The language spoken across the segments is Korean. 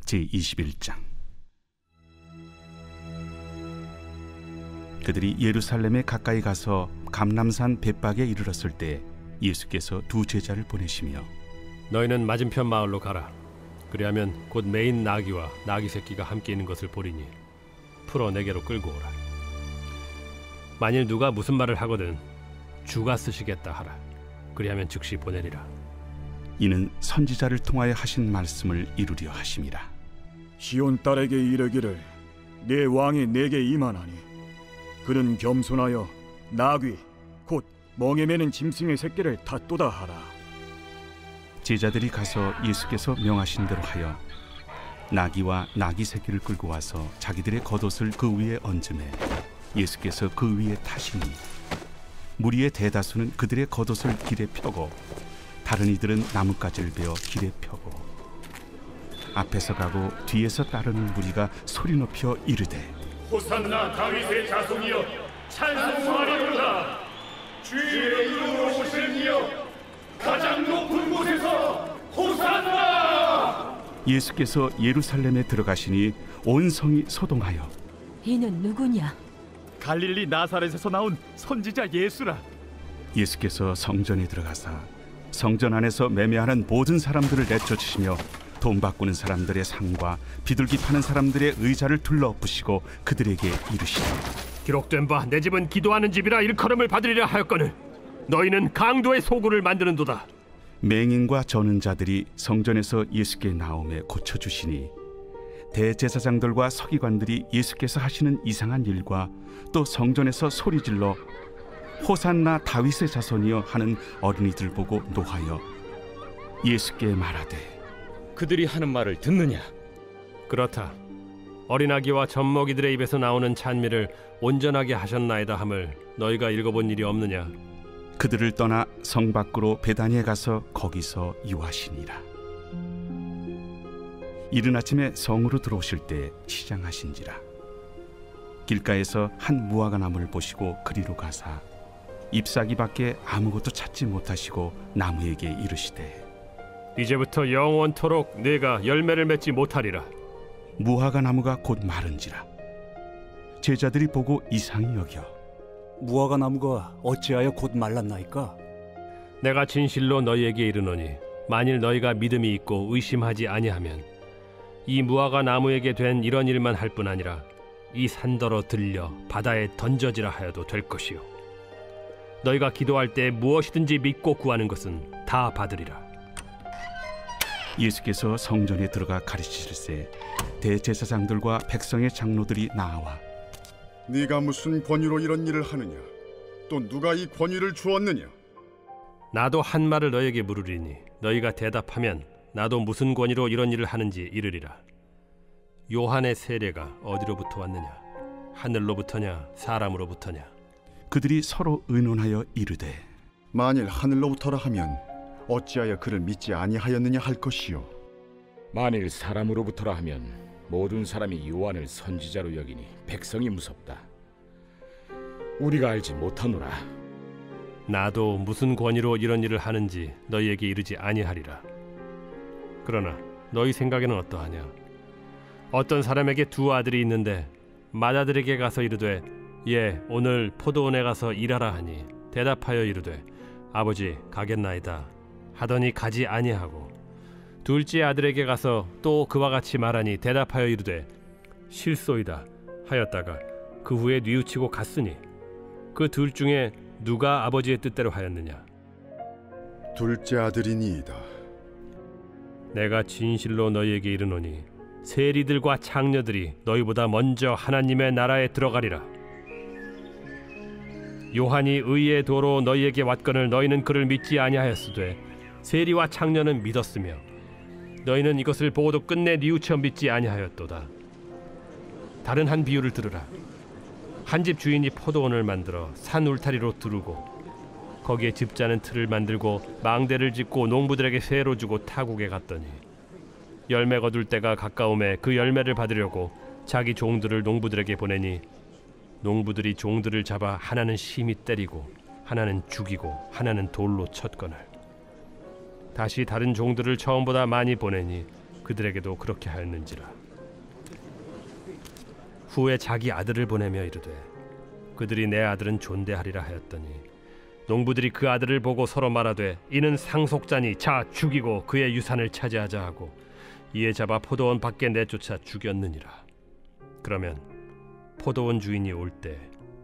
제21장. 그들이 예루살렘에 가까이 가서 감람산 벳박에 이르렀을 때 예수께서 두 제자를 보내시며 너희는 맞은편 마을로 가라. 그리하면 곧 매인 나귀와 나귀 새끼가 함께 있는 것을 보리니 풀어 내게로 끌고 오라. 만일 누가 무슨 말을 하거든 주가 쓰시겠다 하라. 그리하면 즉시 보내리라. 이는 선지자를 통하여 하신 말씀을 이루려 하심이라. 시온 딸에게 이르기를 내 왕이 내게 임하나니 그는 겸손하여 나귀 곧 멍에 매는 짐승의 새끼를 탓도다 하라. 제자들이 가서 예수께서 명하신 대로 하여 나귀와 나귀 새끼를 끌고 와서 자기들의 겉옷을 그 위에 얹음에 예수께서 그 위에 타시니 무리의 대다수는 그들의 겉옷을 길에 펴고 다른 이들은 나뭇가지를 베어 길에 펴고 앞에서 가고 뒤에서 따르는 무리가 소리 높여 이르되 호산나 다윗의 자손이여 찬송하리로다. 주의 이름으로 오시는 이여 가장 높은 곳에서 호산나. 예수께서 예루살렘에 들어가시니 온 성이 소동하여 이는 누구냐? 갈릴리 나사렛에서 나온 선지자 예수라. 예수께서 성전에 들어가사 성전 안에서 매매하는 모든 사람들을 내쫓으시며 돈 바꾸는 사람들의 상과 비둘기 파는 사람들의 의자를 둘러엎으시고 그들에게 이르시되 기록된 바 내 집은 기도하는 집이라 일컬음을 받으리라 하였거늘 너희는 강도의 소굴을 만드는도다. 맹인과 저는 자들이 성전에서 예수께 나오매 고쳐주시니 대제사장들과 서기관들이 예수께서 하시는 이상한 일과 또 성전에서 소리질러 호산나 다윗의 자손이여 하는 어린이들 보고 노하여 예수께 말하되 그들이 하는 말을 듣느냐? 그렇다. 어린아기와 젖먹이들의 입에서 나오는 찬미를 온전하게 하셨나이다 함을 너희가 읽어본 일이 없느냐? 그들을 떠나 성 밖으로 베다니에 가서 거기서 유하시니라. 이른 아침에 성으로 들어오실 때 시장하신지라. 길가에서 한 무화과 나무를 보시고 그리로 가사 잎사귀밖에 아무것도 찾지 못하시고 나무에게 이르시되 이제부터 영원토록 네가 열매를 맺지 못하리라. 무화과 나무가 곧 마른지라. 제자들이 보고 이상히 여겨 무화과 나무가 어찌하여 곧 말랐나이까? 내가 진실로 너희에게 이르노니 만일 너희가 믿음이 있고 의심하지 아니하면 이 무화과 나무에게 된 이런 일만 할 뿐 아니라 이 산더러 들려 바다에 던져지라 하여도 될 것이요 너희가 기도할 때 무엇이든지 믿고 구하는 것은 다 받으리라. 예수께서 성전에 들어가 가르치실세 대제사장들과 백성의 장로들이 나와 네가 무슨 권위로 이런 일을 하느냐? 또 누가 이 권위를 주었느냐? 나도 한 말을 너희에게 물으리니 너희가 대답하면 나도 무슨 권위로 이런 일을 하는지 이르리라. 요한의 세례가 어디로부터 왔느냐? 하늘로부터냐 사람으로부터냐? 그들이 서로 의논하여 이르되 만일 하늘로부터라 하면 어찌하여 그를 믿지 아니하였느냐 할 것이요 만일 사람으로부터라 하면 모든 사람이 요한을 선지자로 여기니 백성이 무섭다. 우리가 알지 못하노라. 나도 무슨 권위로 이런 일을 하는지 너희에게 이르지 아니하리라. 그러나 너희 생각에는 어떠하냐? 어떤 사람에게 두 아들이 있는데 맏아들에게 가서 이르되 예 오늘 포도원에 가서 일하라 하니 대답하여 이르되 아버지 가겠나이다 하더니 가지 아니하고 둘째 아들에게 가서 또 그와 같이 말하니 대답하여 이르되 실소이다 하였다가 그 후에 뉘우치고 갔으니 그 둘 중에 누가 아버지의 뜻대로 하였느냐? 둘째 아들이니이다. 내가 진실로 너희에게 이르노니 세리들과 창녀들이 너희보다 먼저 하나님의 나라에 들어가리라. 요한이 의의 도로 너희에게 왔거늘 너희는 그를 믿지 아니하였으되 세리와 창녀는 믿었으며 너희는 이것을 보고도 끝내 뉘우쳐 믿지 아니하였도다. 다른 한 비유를 들으라. 한 집 주인이 포도원을 만들어 산 울타리로 두르고 거기에 집자는 틀을 만들고 망대를 짓고 농부들에게 세로 주고 타국에 갔더니 열매 거둘 때가 가까움에 그 열매를 받으려고 자기 종들을 농부들에게 보내니 농부들이 종들을 잡아 하나는 심히 때리고 하나는 죽이고 하나는 돌로 쳤거늘 다시 다른 종들을 처음보다 많이 보내니 그들에게도 그렇게 하였는지라. 후에 자기 아들을 보내며 이르되 그들이 내 아들은 존대하리라 하였더니 농부들이 그 아들을 보고 서로 말하되 이는 상속자니 자 죽이고 그의 유산을 차지하자 하고 이에 잡아 포도원 밖에 내쫓아 죽였느니라. 그러면 포도원 주인이 올 때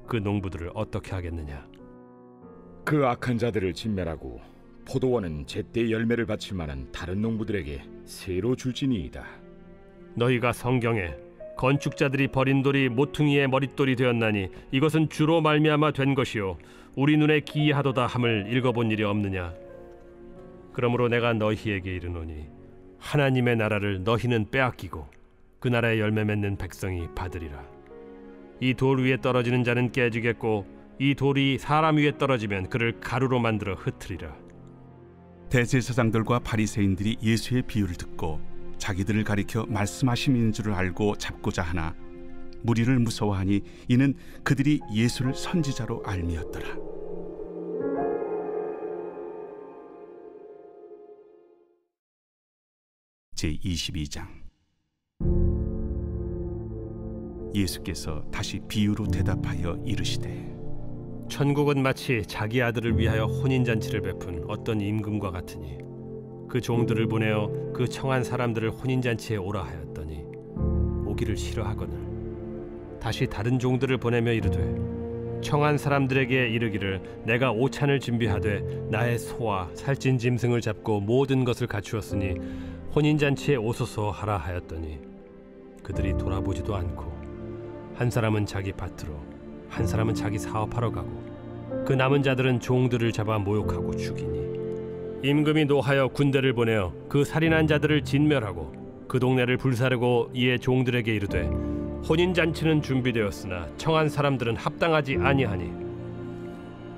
그 농부들을 어떻게 하겠느냐? 그 악한 자들을 진멸하고 포도원은 제때 열매를 바칠 만한 다른 농부들에게 새로 줄지니이다. 너희가 성경에 건축자들이 버린 돌이 모퉁이의 머릿돌이 되었나니 이것은 주로 말미암아 된 것이요 우리 눈에 기이하도다 함을 읽어본 일이 없느냐? 그러므로 내가 너희에게 이르노니 하나님의 나라를 너희는 빼앗기고 그 나라의 열매 맺는 백성이 받으리라. 이 돌 위에 떨어지는 자는 깨지겠고 이 돌이 사람 위에 떨어지면 그를 가루로 만들어 흩으리라. 대제사장들과 바리새인들이 예수의 비유를 듣고 자기들을 가리켜 말씀하심인 줄 알고 잡고자 하나 무리를 무서워하니 이는 그들이 예수를 선지자로 알미었더라. 제22장. 예수께서 다시 비유로 대답하여 이르시되 천국은 마치 자기 아들을 위하여 혼인잔치를 베푼 어떤 임금과 같으니 그 종들을 보내어 그 청한 사람들을 혼인잔치에 오라 하였더니 오기를 싫어하거늘 다시 다른 종들을 보내며 이르되 청한 사람들에게 이르기를 내가 오찬을 준비하되 나의 소와 살찐 짐승을 잡고 모든 것을 갖추었으니 혼인잔치에 오소서 하라 하였더니 그들이 돌아보지도 않고 한 사람은 자기 밭으로 한 사람은 자기 사업하러 가고 그 남은 자들은 종들을 잡아 모욕하고 죽이니 임금이 노하여 군대를 보내어 그 살인한 자들을 진멸하고 그 동네를 불사르고 이에 종들에게 이르되 혼인잔치는 준비되었으나 청한 사람들은 합당하지 아니하니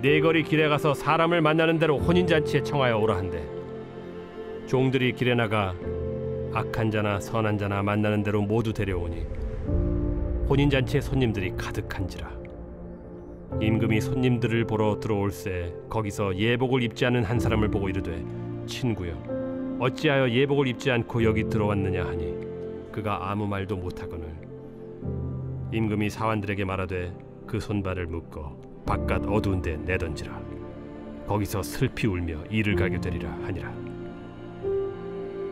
네 거리 길에 가서 사람을 만나는 대로 혼인잔치에 청하여 오라 한대 종들이 길에 나가 악한 자나 선한 자나 만나는 대로 모두 데려오니 혼인잔치에 손님들이 가득한지라. 임금이 손님들을 보러 들어올새 거기서 예복을 입지 않은 한 사람을 보고 이르되 친구여 어찌하여 예복을 입지 않고 여기 들어왔느냐 하니 그가 아무 말도 못하거늘 임금이 사환들에게 말하되 그 손발을 묶어 바깥 어두운 데 내던지라. 거기서 슬피 울며 이를 가게 되리라 하니라.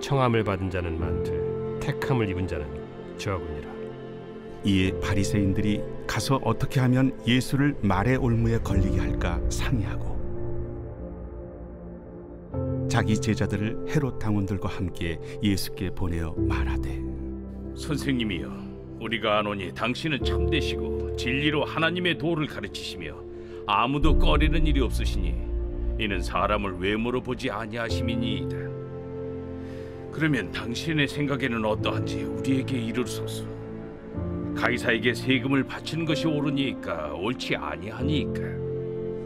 청함을 받은 자는 많되 택함을 입은 자는 적으니라. 이에 바리새인들이 가서 어떻게 하면 예수를 말의 올무에 걸리게 할까 상의하고 자기 제자들을 헤롯 당원들과 함께 예수께 보내어 말하되 선생님이여 우리가 아노니 당신은 참되시고 진리로 하나님의 도를 가르치시며 아무도 꺼리는 일이 없으시니 이는 사람을 외모로 보지 아니하심이니이다. 그러면 당신의 생각에는 어떠한지 우리에게 이르소서. 가이사에게 세금을 바치는 것이 옳으니까 옳지 아니하니까.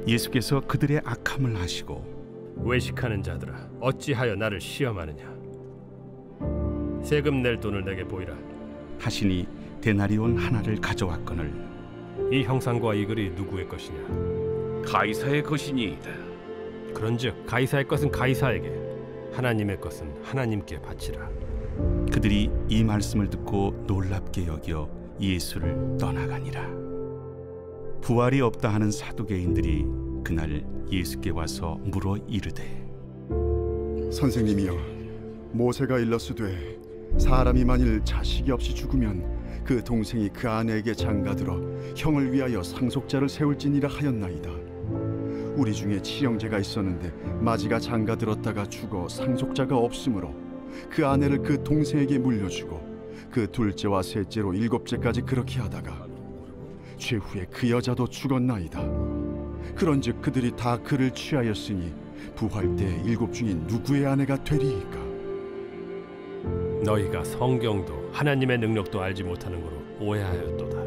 예수께서 그들의 악함을 아시고 외식하는 자들아 어찌하여 나를 시험하느냐? 세금 낼 돈을 내게 보이라 하시니 데나리온 하나를 가져왔거늘 이 형상과 이 글이 누구의 것이냐? 가이사의 것이니이다. 그런즉 가이사의 것은 가이사에게 하나님의 것은 하나님께 바치라. 그들이 이 말씀을 듣고 놀랍게 여겨 예수를 떠나가니라. 부활이 없다 하는 사두개인들이 그날 예수께 와서 물어 이르되 선생님이여 모세가 일렀으되 사람이 만일 자식이 없이 죽으면 그 동생이 그 아내에게 장가들어 형을 위하여 상속자를 세울지니라 하였나이다. 우리 중에 친형제가 있었는데 마지가 장가들었다가 죽어 상속자가 없으므로 그 아내를 그 동생에게 물려주고 그 둘째와 셋째로 일곱째까지 그렇게 하다가 최후에 그 여자도 죽었나이다. 그런즉 그들이 다 그를 취하였으니 부활 때 일곱 중인 누구의 아내가 되리이까? 너희가 성경도 하나님의 능력도 알지 못하는 거로 오해하였도다.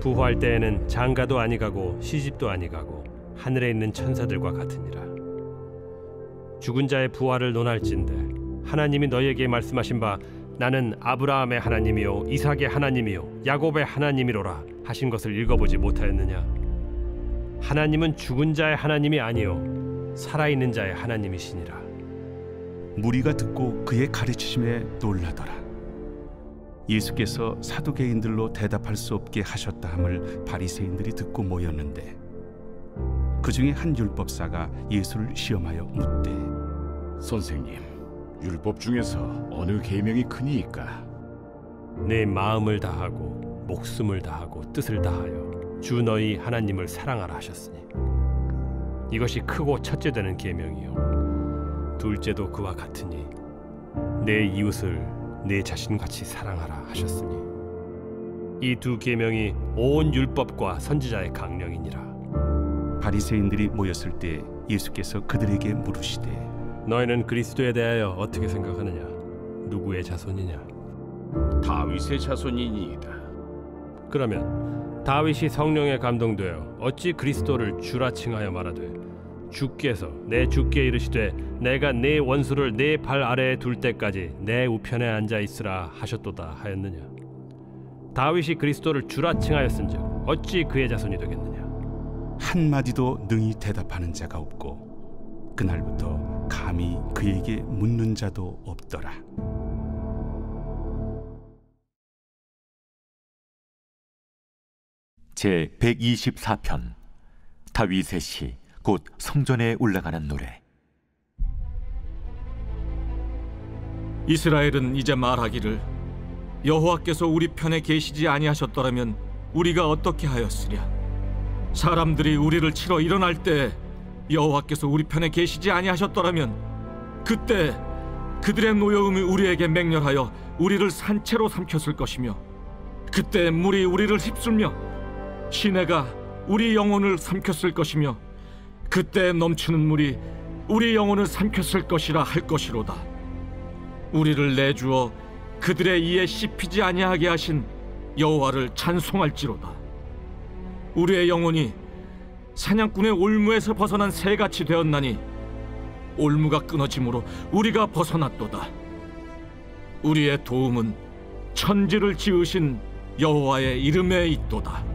부활 때에는 장가도 아니가고 시집도 아니가고 하늘에 있는 천사들과 같으니라. 죽은 자의 부활을 논할진대 하나님이 너희에게 말씀하신 바 나는 아브라함의 하나님이요 이삭의 하나님이요 야곱의 하나님이로라 하신 것을 읽어보지 못하였느냐? 하나님은 죽은 자의 하나님이 아니요 살아있는 자의 하나님이시니라. 무리가 듣고 그의 가르치심에 놀라더라. 예수께서 사두개인들로 대답할 수 없게 하셨다 함을 바리새인들이 듣고 모였는데 그 중에 한 율법사가 예수를 시험하여 묻되 선생님, 율법 중에서 어느 계명이 크니이까? 내 마음을 다하고 목숨을 다하고 뜻을 다하여 주 너희 하나님을 사랑하라 하셨으니 이것이 크고 첫째 되는 계명이요 둘째도 그와 같으니 내 이웃을 내 자신같이 사랑하라 하셨으니 이 두 계명이 온 율법과 선지자의 강령이니라. 바리새인들이 모였을 때 예수께서 그들에게 물으시되 너희는 그리스도에 대하여 어떻게 생각하느냐? 누구의 자손이냐? 다윗의 자손이니이다. 그러면 다윗이 성령에 감동되어 어찌 그리스도를 주라 칭하여 말하되 주께서 내 주께 이르시되 내가 네 원수를 네 발 아래에 둘 때까지 내 우편에 앉아 있으라 하셨도다 하였느냐? 다윗이 그리스도를 주라 칭하였은즉 어찌 그의 자손이 되겠느냐? 한마디도 능히 대답하는 자가 없고 그날부터 감히 그에게 묻는 자도 없더라. 제 124편 다윗의 시 곧 성전에 올라가는 노래. 이스라엘은 이제 말하기를 여호와께서 우리 편에 계시지 아니하셨더라면 우리가 어떻게 하였으랴. 사람들이 우리를 치러 일어날 때 여호와께서 우리 편에 계시지 아니하셨더라면 그때 그들의 노여움이 우리에게 맹렬하여 우리를 산채로 삼켰을 것이며 그때 물이 우리를 휩쓸며 시내가 우리 영혼을 삼켰을 것이며 그때 넘치는 물이 우리 영혼을 삼켰을 것이라 할 것이로다. 우리를 내주어 그들의 이에 씹히지 아니하게 하신 여호와를 찬송할지로다. 우리의 영혼이 사냥꾼의 올무에서 벗어난 새같이 되었나니 올무가 끊어짐으로 우리가 벗어났도다. 우리의 도움은 천지를 지으신 여호와의 이름에 있도다.